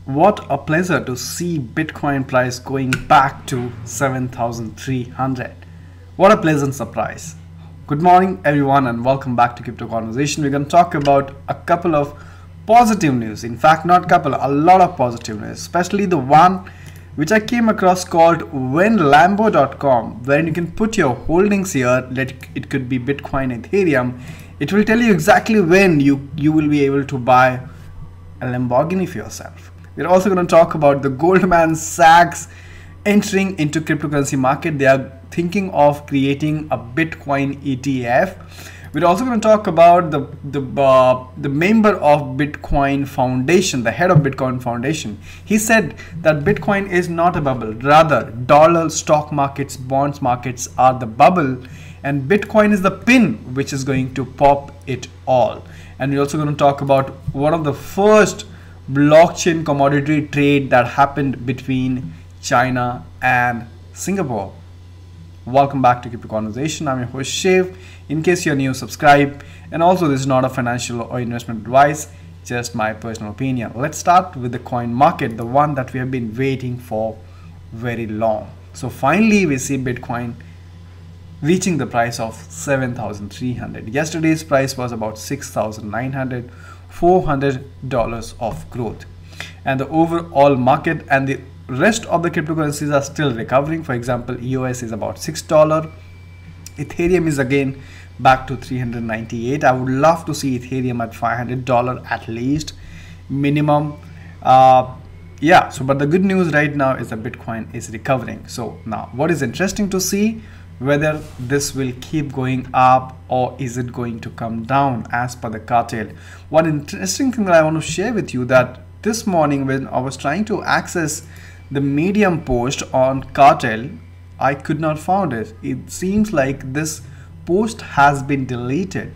What a pleasure to see Bitcoin price going back to 7,300. What a pleasant surprise. Good morning everyone and welcome back to Crypto Conversation. We're going to talk about a couple of positive news. In fact, not couple, a lot of positive news, especially the one which I came across called whenlambo.com, wherein you can put your holdings here. It could be Bitcoin, Ethereum. It will tell you exactly when you will be able to buy a Lamborghini for yourself. We're also going to talk about the Goldman Sachs entering into cryptocurrency market. They are thinking of creating a Bitcoin ETF. We're also going to talk about the member of Bitcoin Foundation, the head of Bitcoin Foundation. He said that Bitcoin is not a bubble, rather dollar, stock markets, bonds markets are the bubble, and Bitcoin is the pin which is going to pop it all. And we're also going to talk about one of the first blockchain commodity trade that happened between China and Singapore. Welcome back to Crypto Conversation. I'm your host Shiv. In case you're new, subscribe. And also, this is not a financial or investment advice, just my personal opinion. Let's start with the coin market, the one that we have been waiting for very long. So finally we see Bitcoin reaching the price of 7,300. Yesterday's price was about 6,900. $400 of growth, and the overall market and the rest of the cryptocurrencies are still recovering. For example, EOS is about $6. Ethereum is again back to 398. I would love to see Ethereum at $500 at least minimum. Yeah, so but the good news right now is that Bitcoin is recovering. So now what is interesting to see, whether this will keep going up or is it going to come down as per the cartel. One interesting thing that I want to share with you, that this morning when I was trying to access the Medium post on cartel, I could not find it. It seems like this post has been deleted.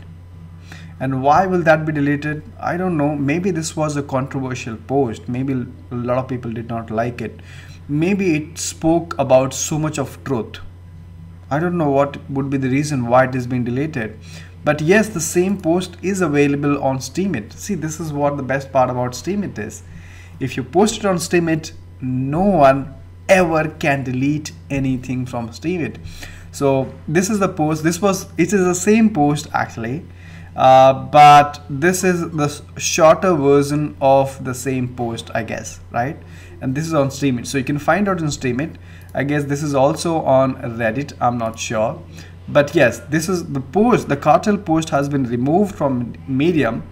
And why will that be deleted? I don't know. Maybe this was a controversial post. Maybe a lot of people did not like it. Maybe it spoke about so much of truth. I don't know what would be the reason why it is being deleted. But yes, the same post is available on Steemit. See, this is what the best part about Steemit is. If you post it on Steemit, no one ever can delete anything from Steemit. So this is the post. It is the same post actually, but this is the shorter version of the same post, I guess, right? And this is on Steemit, so you can find out in Steemit. I guess this is also on Reddit, I'm not sure, but yes, this is the post. The cartel post has been removed from Medium,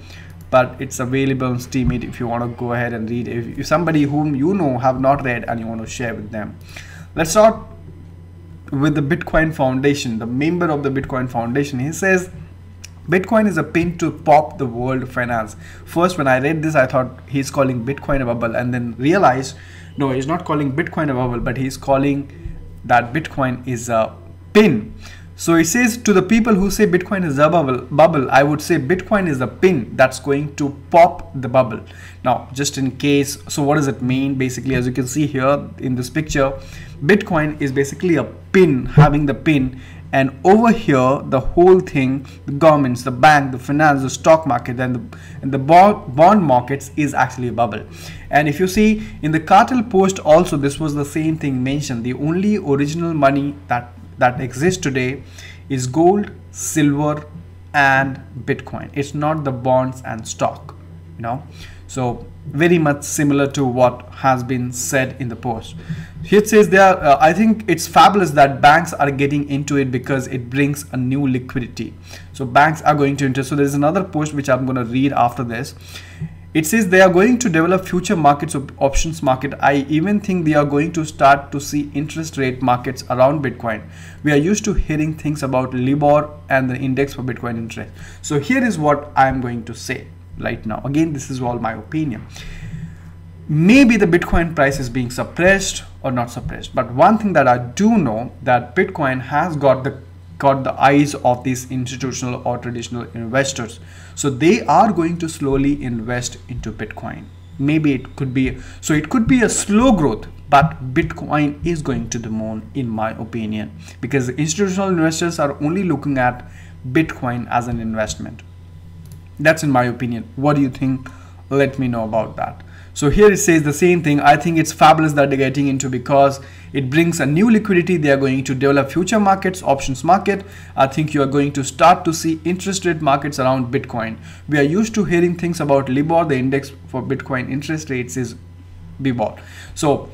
but it's available on Steemit if you want to go ahead and read. If somebody whom you know have not read and you want to share with them. Let's start with the Bitcoin Foundation, the member of the Bitcoin Foundation. He says Bitcoin is a pin to pop the world finance. First, when I read this, I thought he's calling Bitcoin a bubble, and then realized no, he's not calling Bitcoin a bubble, but he's calling that Bitcoin is a pin. So he says, to the people who say Bitcoin is a bubble, I would say Bitcoin is a pin that's going to pop the bubble. Now, just in case, so what does it mean? Basically, as you can see here in this picture, Bitcoin is basically a pin, having the pin. And over here, the whole thing, the governments, the bank, the finance, the stock market, and the bond markets is actually a bubble. And if you see in the cartel post also, this was the same thing mentioned. The only original money that exists today is gold, silver, and Bitcoin. It's not the bonds and stock, you know. So very much similar to what has been said in the post. Here it says I think it's fabulous that banks are getting into it because it brings a new liquidity. So banks are going to enter. So there's another post which I'm going to read after this. It says they are going to develop future markets of options market. I even think they are going to start to see interest rate markets around Bitcoin. We are used to hearing things about LIBOR and the index for Bitcoin interest. So here is what I'm going to say right now. Again, this is all my opinion. Maybe the Bitcoin price is being suppressed or not suppressed, but one thing that I do know, that Bitcoin has got the eyes of these institutional or traditional investors. So they are going to slowly invest into Bitcoin. Maybe it could be, so it could be a slow growth, but Bitcoin is going to the moon in my opinion, because the institutional investors are only looking at Bitcoin as an investment. That's in my opinion. What do you think? Let me know about that. So here it says the same thing. I think it's fabulous that they're getting into, because it brings a new liquidity. They are going to develop future markets, options market. I think you are going to start to see interest rate markets around Bitcoin. We are used to hearing things about LIBOR. The index for Bitcoin interest rates is BIBOR. So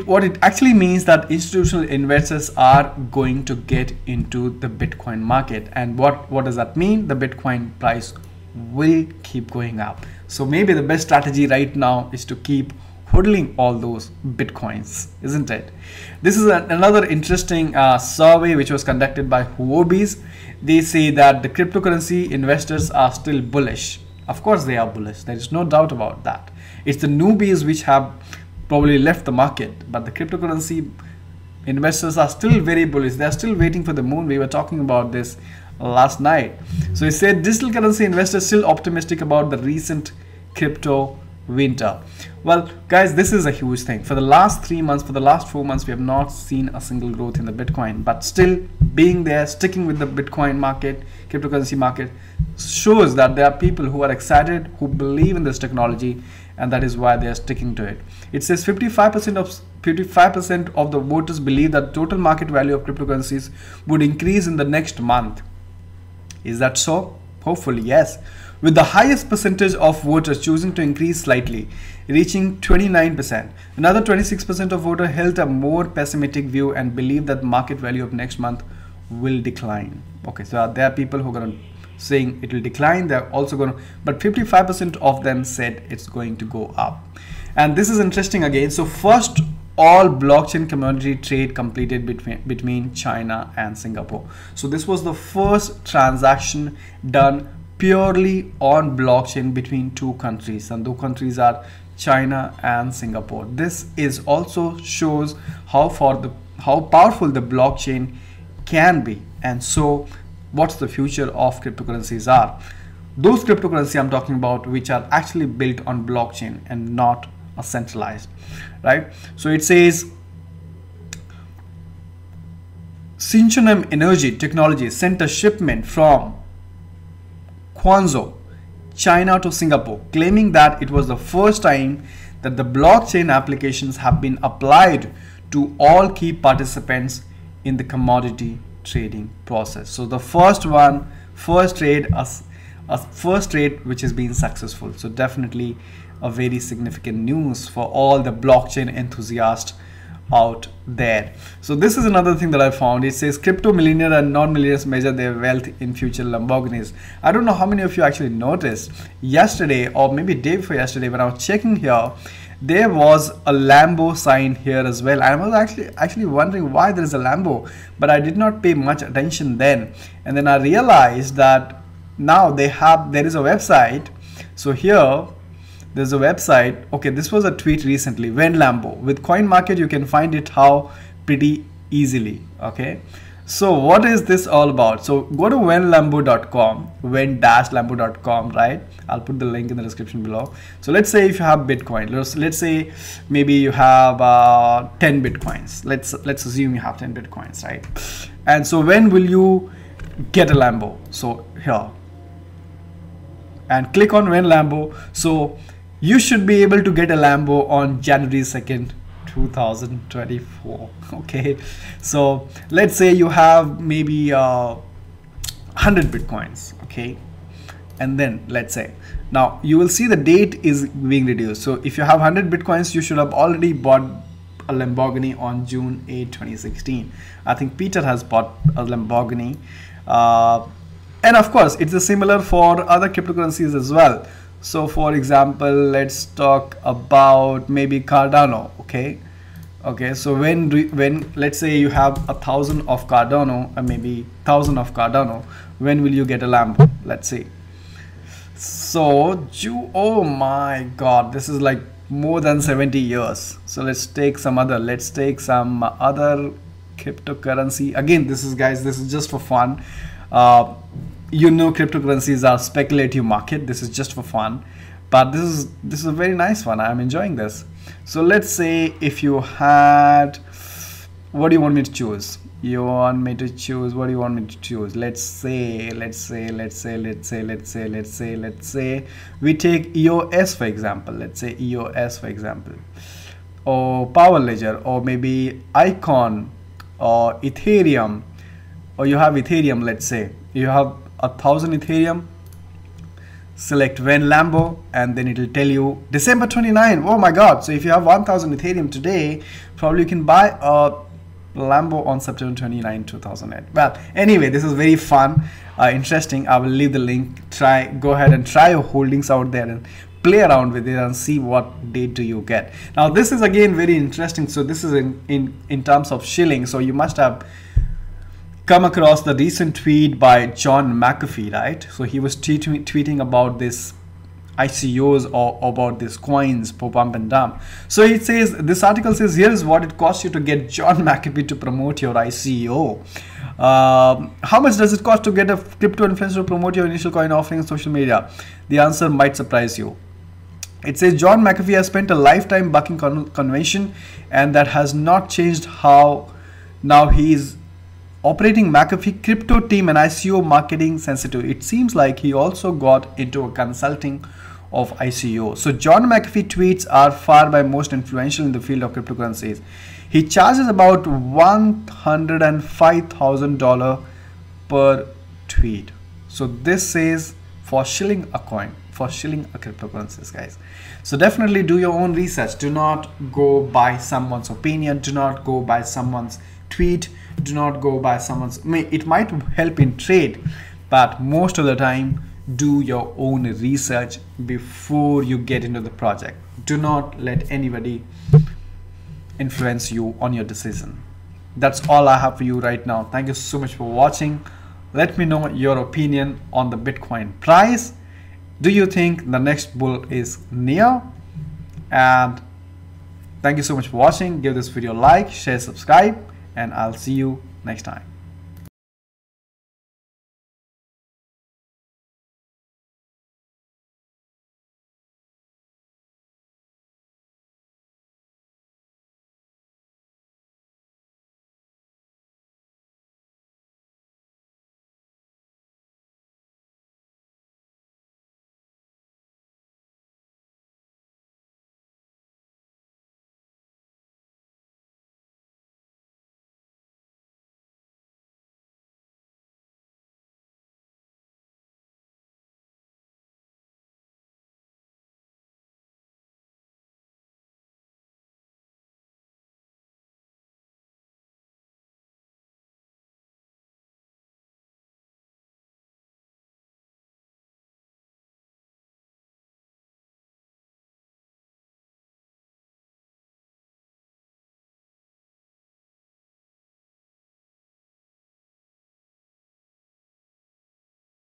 what it actually means that institutional investors are going to get into the Bitcoin market. And what does that mean? The Bitcoin price will keep going up. So maybe the best strategy right now is to keep hodling all those Bitcoins, isn't it? This is another interesting survey which was conducted by Huobi's. They say that the cryptocurrency investors are still bullish. Of course they are bullish. There is no doubt about that. It's the newbies which have probably left the market, but the cryptocurrency investors are still very bullish. They are still waiting for the moon. We were talking about this last night. So he said digital currency investors still optimistic about the recent crypto winter. Well guys, this is a huge thing. For the last 3 months, for the last 4 months, we have not seen a single growth in the Bitcoin, but still being there, sticking with the Bitcoin market, cryptocurrency market, shows that there are people who are excited, who believe in this technology, and that is why they are sticking to it. It says 55% of the voters believe that total market value of cryptocurrencies would increase in the next month. Is that so? Hopefully yes, with the highest percentage of voters choosing to increase slightly, reaching 29%. Another 26% of voters held a more pessimistic view and believe that market value of next month will decline. Okay, so there are people who are going to saying it will decline. They're also going to, but 55% of them said it's going to go up. And this is interesting again. So first, all blockchain commodity trade completed between China and Singapore. So this was the first transaction done purely on blockchain between two countries, and those countries are China and Singapore. This is also shows how powerful the blockchain can be, and so what's the future of cryptocurrencies are. Those cryptocurrency I'm talking about which are actually built on blockchain and not a centralized, right? So it says Sinchonam Energy Technology sent a shipment from Guangzhou, China to Singapore, claiming that it was the first time that the blockchain applications have been applied to all key participants in the commodity trading process. So the first trade which has been successful. So definitely a very significant news for all the blockchain enthusiasts out there. So this is another thing that I found. It says crypto millionaire and non-millionaires measure their wealth in future Lamborghinis. I don't know how many of you actually noticed yesterday, or maybe day before yesterday, when I was checking here, there was a Lambo sign here as well. I was actually wondering why there is a Lambo, but I did not pay much attention then. And then I realized that now there is a website. So here there's a website. Okay, this was a tweet recently. When Lambo with coin market, you can find it how pretty easily. Okay, so what is this all about? So go to whenlambo.com, when-lambo.com, right? I'll put the link in the description below. So let's say if you have Bitcoin, let's say maybe you have 10 Bitcoins. Let's assume you have 10 Bitcoins, right? And so when will you get a Lambo? So here, and click on when Lambo. So you should be able to get a Lambo on January 2nd, 2024. Okay, so let's say you have maybe 100 Bitcoins. Okay, and then let's say now you will see the date is being reduced. So if you have 100 Bitcoins, you should have already bought a Lamborghini on June 8, 2016. I think Peter has bought a Lamborghini, and of course it's similar for other cryptocurrencies as well. So for example, let's talk about maybe Cardano. Okay, so when let's say you have 1,000 of Cardano, or maybe 1,000 of Cardano, when will you get a Lambo? Let's see. So oh my god, this is like more than 70 years. So let's take some other cryptocurrency. Again, this is just for fun. You know, cryptocurrencies are speculative market. This is just for fun, but this is a very nice one. I'm enjoying this. So let's say if you had, what do you want me to choose? You want me to choose? What do you want me to choose? Let's say we take EOS for example. Let's say EOS for example, or Power Ledger, or maybe Icon, or Ethereum, or you have Ethereum. Let's say you have 1,000 Ethereum. Select when Lambo, and then it will tell you December 29. Oh my god. So if you have 1,000 Ethereum today, probably you can buy a Lambo on September 29, 2008. Well, anyway, this is very fun, interesting. I will leave the link. Go ahead and try your holdings out there and play around with it and see what date do you get. Now this is again very interesting. So this is in terms of shilling. So you must have come across the recent tweet by John McAfee, right? So he was tweeting about this ICOs or about these coins for pump and dump. So it says, this article says, here is what it costs you to get John McAfee to promote your ICO. How much does it cost to get a crypto influencer to promote your initial coin offering on social media? The answer might surprise you. It says John McAfee has spent a lifetime bucking convention, and that has not changed how now he is operating McAfee crypto team and ICO marketing sensitive. It seems like he also got into a consulting of ICO. So John McAfee tweets are far by most influential in the field of cryptocurrencies. He charges about $105,000 per tweet. So this says for shilling a coin, for shilling a cryptocurrencies, guys. So definitely do your own research. Do not go by someone's opinion. Do not go by someone's tweet. Do not go by someone's, it might help in trade, but most of the time do your own research before you get into the project. Do not let anybody influence you on your decision. That's all I have for you right now. Thank you so much for watching. Let me know your opinion on the Bitcoin price. Do you think the next bull is near? And thank you so much for watching. Give this video a like, share, subscribe, and I'll see you next time.